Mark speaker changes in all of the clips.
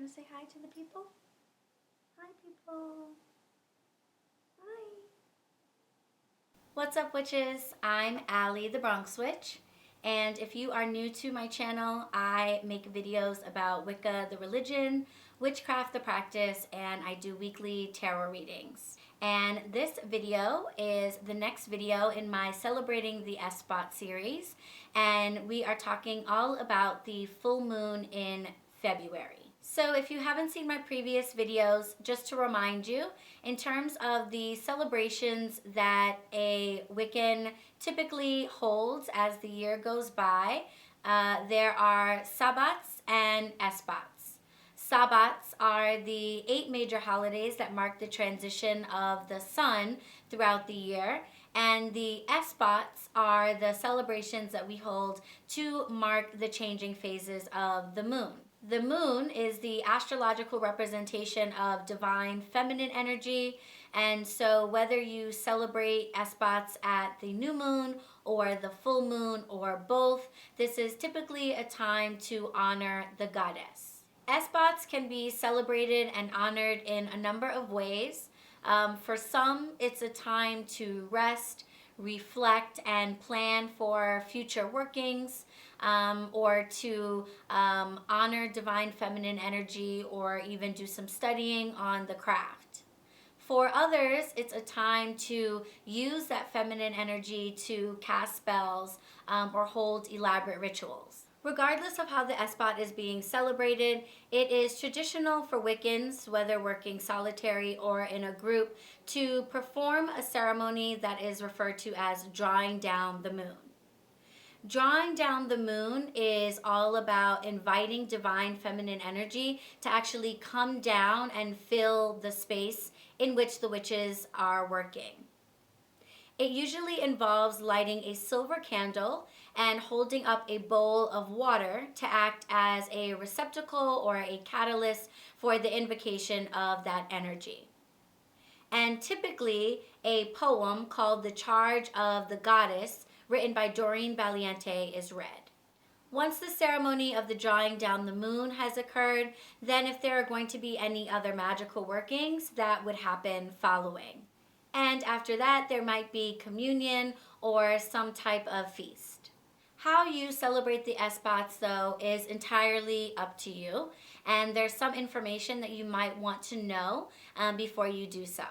Speaker 1: want to say hi to the people? Hi, people. Hi. What's up, witches? I'm Allie, the Bronx Witch. And if you are new to my channel, I make videos about Wicca, the religion, witchcraft, the practice, and I do weekly tarot readings. And this video is the next video in my Celebrating the Esbats series. And we are talking all about the full moon in February. So if you haven't seen my previous videos, just to remind you, in terms of the celebrations that a Wiccan typically holds as the year goes by, there are Sabbats and Esbats. Sabbats are the 8 major holidays that mark the transition of the sun throughout the year, and the Esbats are the celebrations that we hold to mark the changing phases of the moon. The moon is the astrological representation of divine feminine energy, and so whether you celebrate Esbats at the new moon or the full moon or both, this is typically a time to honor the goddess. Esbats can be celebrated and honored in a number of ways. For some, it's a time to rest, reflect, and plan for future workings, or to honor divine feminine energy, or even do some studying on the craft. For others, it's a time to use that feminine energy to cast spells or hold elaborate rituals. Regardless of how the Esbat is being celebrated, it is traditional for Wiccans, whether working solitary or in a group, to perform a ceremony that is referred to as drawing down the moon. Drawing down the moon is all about inviting divine feminine energy to actually come down and fill the space in which the witches are working. It usually involves lighting a silver candle and holding up a bowl of water to act as a receptacle or a catalyst for the invocation of that energy. And typically, a poem called The Charge of the Goddess, written by Doreen Valiente, is read. Once the ceremony of the drawing down the moon has occurred, then if there are going to be any other magical workings, that would happen following. And after that, there might be communion or some type of feast. How you celebrate the Esbats, though, is entirely up to you, and there's some information that you might want to know before you do so.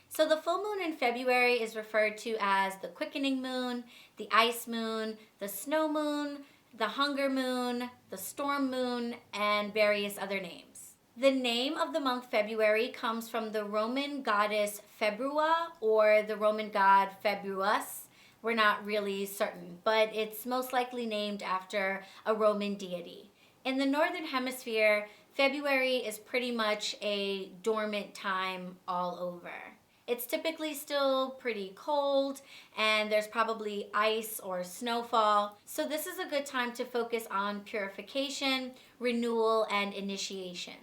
Speaker 1: So the full moon in February is referred to as the quickening moon, the ice moon, the snow moon, the hunger moon, the storm moon, and various other names. The name of the month February comes from the Roman goddess Februa or the Roman god Februus. We're not really certain, but it's most likely named after a Roman deity. In the Northern Hemisphere, February is pretty much a dormant time all over. It's typically still pretty cold, and there's probably ice or snowfall, so this is a good time to focus on purification, renewal, and initiations.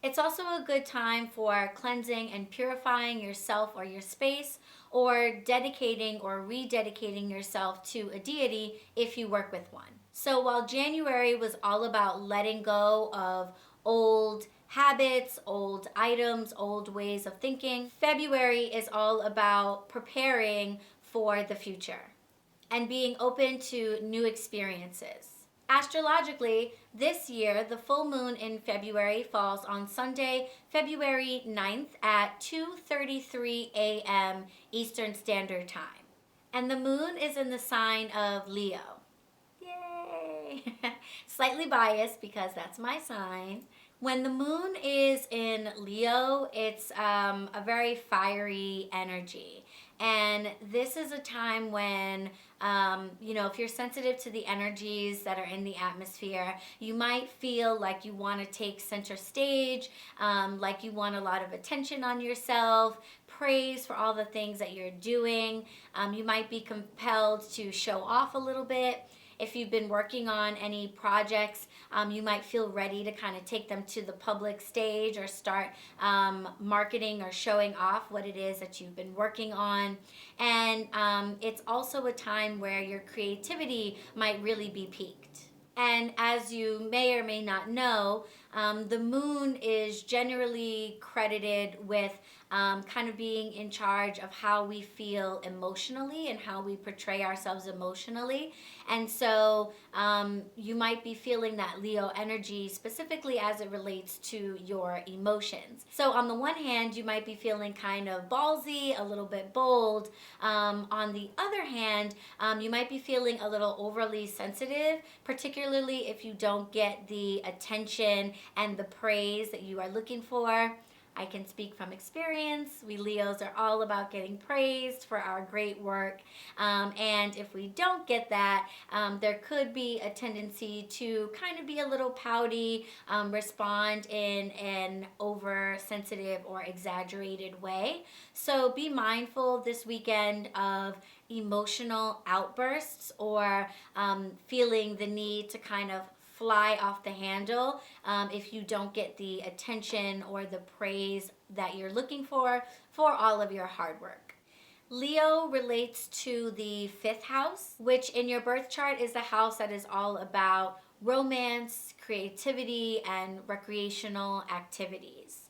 Speaker 1: It's also a good time for cleansing and purifying yourself or your space, or dedicating or rededicating yourself to a deity if you work with one. So while January was all about letting go of old habits, old items, old ways of thinking, February is all about preparing for the future and being open to new experiences. Astrologically, this year, the full moon in February falls on Sunday, February 9th at 2:33 a.m. Eastern Standard Time. And the moon is in the sign of Leo. Yay! Slightly biased because that's my sign. When the moon is in Leo, it's a very fiery energy. And this is a time when, if you're sensitive to the energies that are in the atmosphere, you might feel like you want to take center stage, like you want a lot of attention on yourself, praise for all the things that you're doing. You might be compelled to show off a little bit. If you've been working on any projects, you might feel ready to kind of take them to the public stage or start marketing or showing off what it is that you've been working on. And it's also a time where your creativity might really be peaked. And as you may or may not know, The moon is generally credited with kind of being in charge of how we feel emotionally and how we portray ourselves emotionally. And so you might be feeling that Leo energy specifically as it relates to your emotions. So on the one hand, you might be feeling kind of ballsy, a little bit bold. On the other hand, you might be feeling a little overly sensitive, particularly if you don't get the attention and the praise that you are looking for. I can speak from experience. We Leos are all about getting praised for our great work. And if we don't get that, there could be a tendency to kind of be a little pouty, respond in an oversensitive or exaggerated way. So be mindful this weekend of emotional outbursts or feeling the need to kind of fly off the handle if you don't get the attention or the praise that you're looking for all of your hard work. Leo relates to the 5th house, which in your birth chart is the house that is all about romance, creativity, and recreational activities.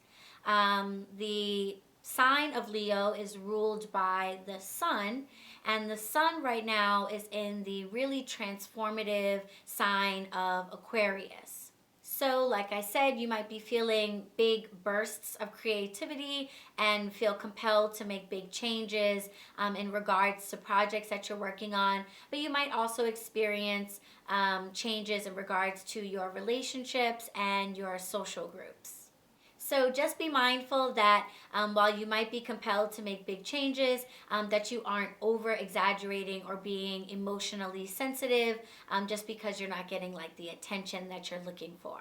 Speaker 1: The sign of Leo is ruled by the sun, and the sun right now is in the really transformative sign of Aquarius. So, like I said, you might be feeling big bursts of creativity and feel compelled to make big changes in regards to projects that you're working on. But you might also experience changes in regards to your relationships and your social groups. So just be mindful that while you might be compelled to make big changes, that you aren't over exaggerating or being emotionally sensitive just because you're not getting like the attention that you're looking for.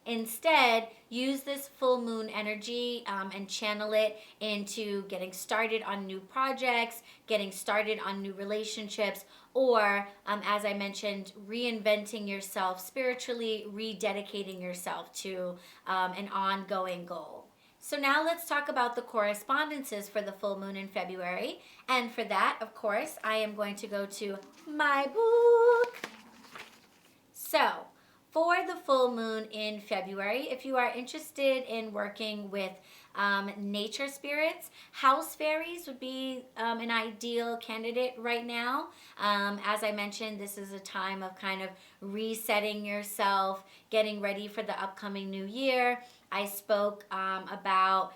Speaker 1: Instead, use this full moon energy and channel it into getting started on new projects, getting started on new relationships, or as I mentioned, reinventing yourself spiritually, rededicating yourself to an ongoing goal. So now let's talk about the correspondences for the full moon in February. And for that, of course, I am going to go to my book. So, for the full moon in February, if you are interested in working with nature spirits, house fairies would be an ideal candidate right now. As I mentioned, this is a time of kind of resetting yourself, getting ready for the upcoming new year. I spoke about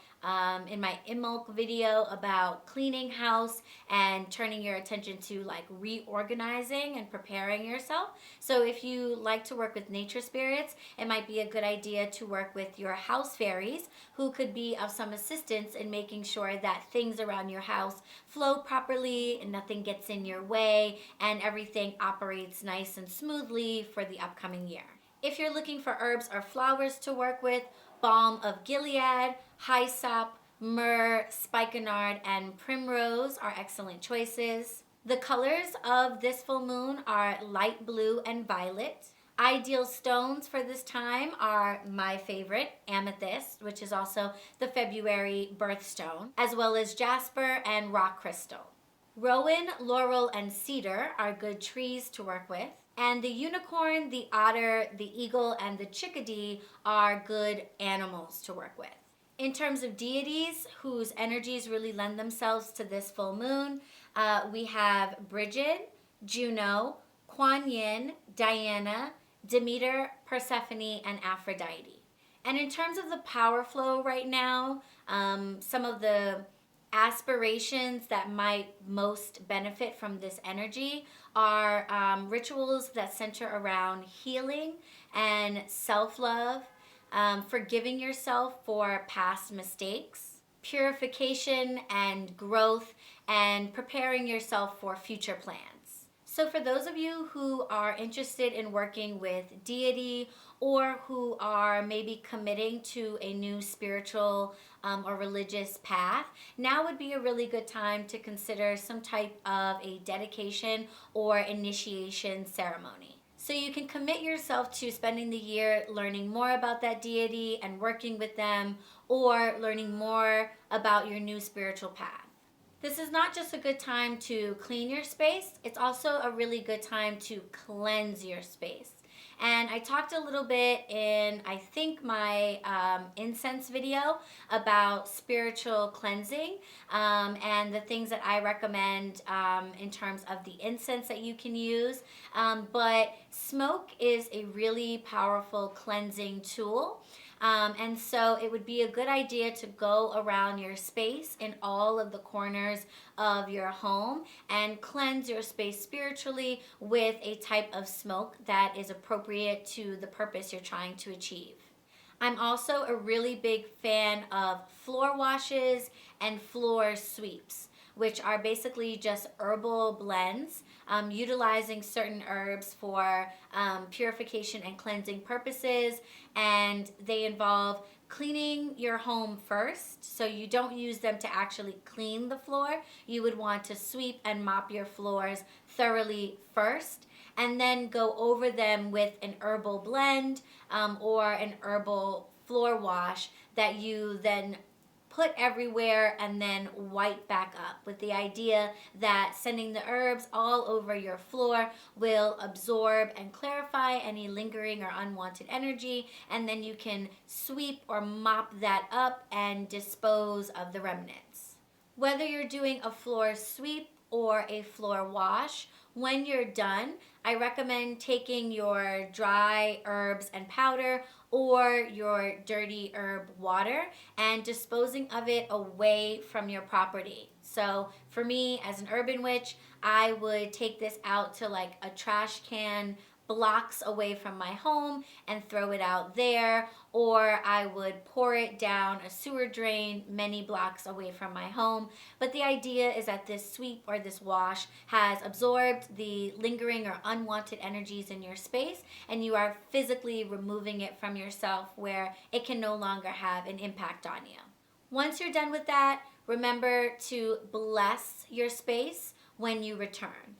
Speaker 1: in my Imulk video about cleaning house and turning your attention to like reorganizing and preparing yourself. So if you like to work with nature spirits, it might be a good idea to work with your house fairies who could be of some assistance in making sure that things around your house flow properly and nothing gets in your way and everything operates nice and smoothly for the upcoming year. If you're looking for herbs or flowers to work with, balm of Gilead, hyssop, myrrh, spikenard, and primrose are excellent choices. The colors of this full moon are light blue and violet. Ideal stones for this time are my favorite, amethyst, which is also the February birthstone, as well as jasper and rock crystal. Rowan, laurel, and cedar are good trees to work with. And the unicorn, the otter, the eagle, and the chickadee are good animals to work with. In terms of deities whose energies really lend themselves to this full moon, we have Bridget, Juno, Kuan Yin, Diana, Demeter, Persephone, and Aphrodite. And in terms of the power flow right now, some of the aspirations that might most benefit from this energy are rituals that center around healing and self-love, forgiving yourself for past mistakes, purification and growth, and preparing yourself for future plans. So for those of you who are interested in working with deity or who are maybe committing to a new spiritual or religious path, now would be a really good time to consider some type of a dedication or initiation ceremony. So you can commit yourself to spending the year learning more about that deity and working with them, or learning more about your new spiritual path. This is not just a good time to clean your space, it's also a really good time to cleanse your space. And I talked a little bit in, I think, my incense video about spiritual cleansing and the things that I recommend in terms of the incense that you can use. But smoke is a really powerful cleansing tool. And so it would be a good idea to go around your space in all of the corners of your home and cleanse your space spiritually with a type of smoke that is appropriate to the purpose you're trying to achieve. I'm also a really big fan of floor washes and floor sweeps, which are basically just herbal blends utilizing certain herbs for purification and cleansing purposes. And they involve cleaning your home first. So you don't use them to actually clean the floor. You would want to sweep and mop your floors thoroughly first, and then go over them with an herbal blend or an herbal floor wash that you then put everywhere and then wipe back up, with the idea that sending the herbs all over your floor will absorb and clarify any lingering or unwanted energy, and then you can sweep or mop that up and dispose of the remnants. Whether you're doing a floor sweep or a floor wash, when you're done, I recommend taking your dry herbs and powder or your dirty herb water and disposing of it away from your property. So for me, as an urban witch, I would take this out to like a trash can blocks away from my home and throw it out there, or I would pour it down a sewer drain many blocks away from my home. But the idea is that this sweep or this wash has absorbed the lingering or unwanted energies in your space, and you are physically removing it from yourself where it can no longer have an impact on you. Once you're done with that, remember to bless your space when you return.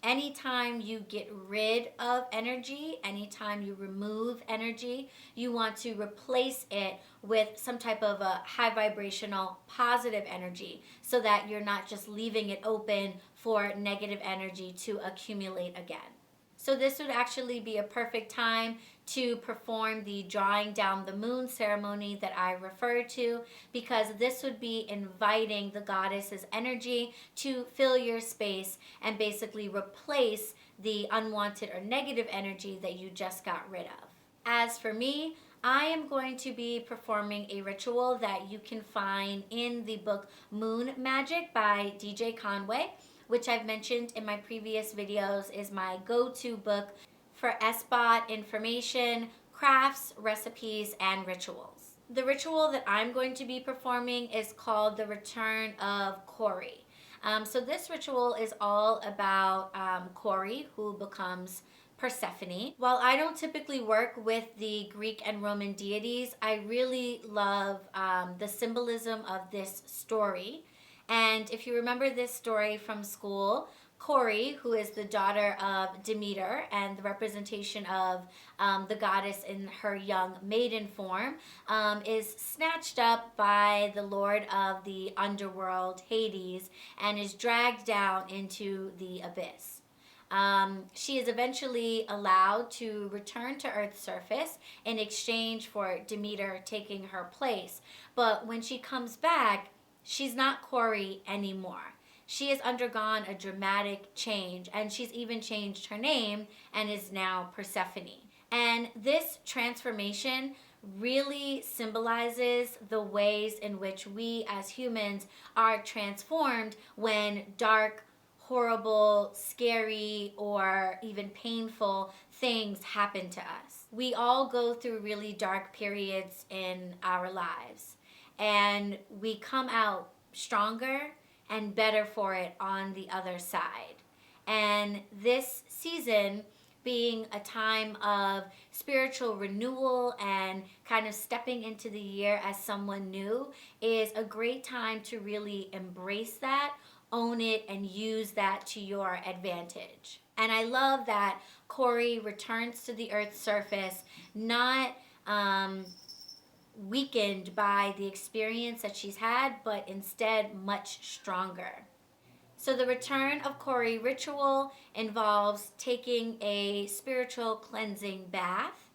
Speaker 1: Anytime you get rid of energy, anytime you remove energy, you want to replace it with some type of a high vibrational positive energy, so that you're not just leaving it open for negative energy to accumulate again. So this would actually be a perfect time to perform the drawing down the moon ceremony that I referred to, because this would be inviting the goddess's energy to fill your space and basically replace the unwanted or negative energy that you just got rid of. As for me, I am going to be performing a ritual that you can find in the book Moon Magic by DJ Conway, which I've mentioned in my previous videos is my go-to book for Esbat information, crafts, recipes, and rituals. The ritual that I'm going to be performing is called the Return of Kori. So this ritual is all about Kori, who becomes Persephone. While I don't typically work with the Greek and Roman deities, I really love the symbolism of this story. And if you remember this story from school, Kori, who is the daughter of Demeter and the representation of the goddess in her young maiden form, is snatched up by the lord of the underworld, Hades, and is dragged down into the abyss. She is eventually allowed to return to Earth's surface in exchange for Demeter taking her place. But when she comes back, she's not Kori anymore. She has undergone a dramatic change, and she's even changed her name and is now Persephone. And this transformation really symbolizes the ways in which we as humans are transformed when dark, horrible, scary, or even painful things happen to us. We all go through really dark periods in our lives, and we come out stronger and better for it on the other side. And this season, being a time of spiritual renewal and kind of stepping into the year as someone new, is a great time to really embrace that, own it, and use that to your advantage. And I love that Kori returns to the Earth's surface not weakened by the experience that she's had, but instead much stronger. So the return of Corey ritual involves taking a spiritual cleansing bath,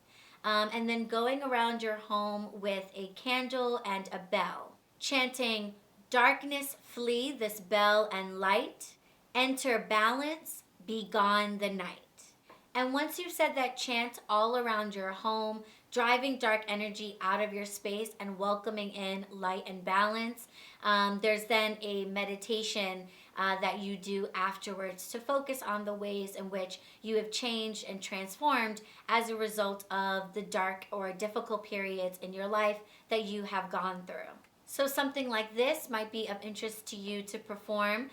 Speaker 1: and then going around your home with a candle and a bell, chanting, "Darkness flee this bell and light, enter balance, be gone the night." And once you've said that chant all around your home, driving dark energy out of your space and welcoming in light and balance, there's then a meditation that you do afterwards to focus on the ways in which you have changed and transformed as a result of the dark or difficult periods in your life that you have gone through. So something like this might be of interest to you to perform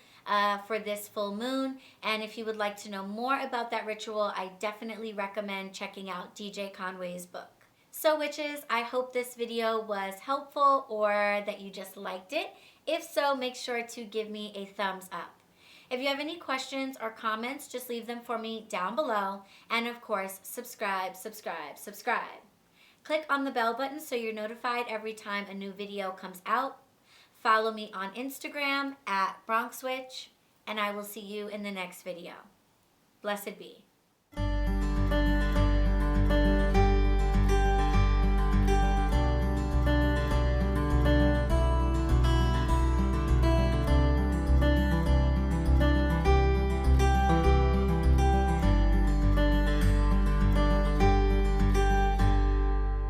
Speaker 1: for this full moon. And if you would like to know more about that ritual, I definitely recommend checking out DJ Conway's book. So witches, I hope this video was helpful or that you just liked it. If so, make sure to give me a thumbs up. If you have any questions or comments, just leave them for me down below. And of course, subscribe. Click on the bell button so you're notified every time a new video comes out. Follow me on Instagram at BronxWitch, and I will see you in the next video. Blessed be.